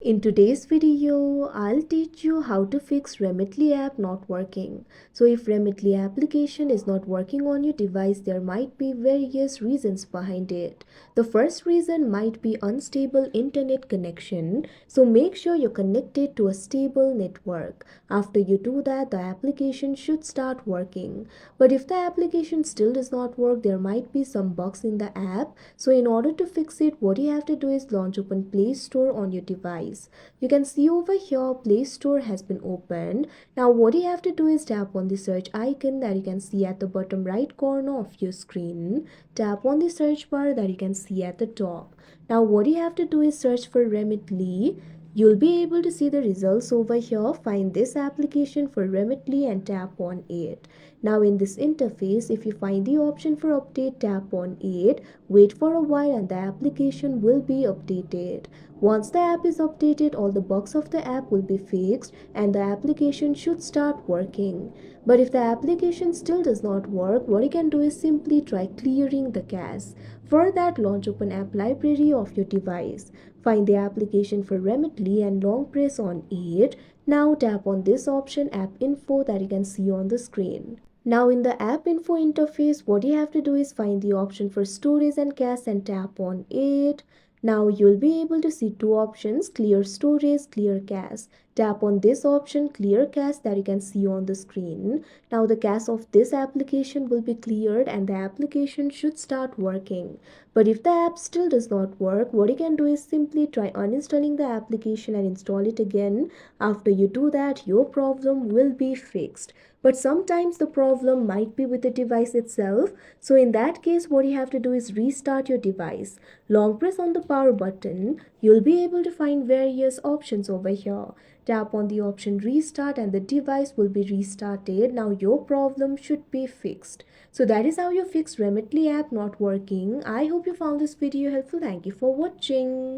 In today's video, I'll teach you how to fix Remitly app not working. So if Remitly application is not working on your device, there might be various reasons behind it. The first reason might be unstable internet connection. So make sure you're connected to a stable network. After you do that, the application should start working. But if the application still does not work, there might be some bugs in the app. So in order to fix it, what you have to do is launch open Play Store on your device. You can see over here Play Store has been opened. Now what you have to do is tap on the search icon that you can see at the bottom right corner of your screen. Tap on the search bar that you can see at the top. Now what you have to do is search for Remitly. You'll be able to see the results over here. Find this application for Remitly and tap on it. Now in this interface, if you find the option for update, tap on it. Wait for a while and the application will be updated. Once the app is updated, all the bugs of the app will be fixed and the application should start working. But if the application still does not work, what you can do is simply try clearing the cache. For that, launch open app library of your device. Find the application for Remitly and long press on it. Now tap on this option app info that you can see on the screen. Now in the app info interface, what you have to do is find the option for storage and cache and tap on it. Now you'll be able to see two options, clear storage, clear cache. Tap on this option, clear cache, that you can see on the screen. Now the cache of this application will be cleared and the application should start working. But if the app still does not work, what you can do is simply try uninstalling the application and install it again. After you do that, your problem will be fixed. But sometimes the problem might be with the device itself. So in that case, what you have to do is restart your device. Long press on the power button. You'll be able to find various options over here. Tap on the option restart and the device will be restarted. Now your problem should be fixed. So that is how you fix Remitly app not working. I hope you found this video helpful. Thank you for watching.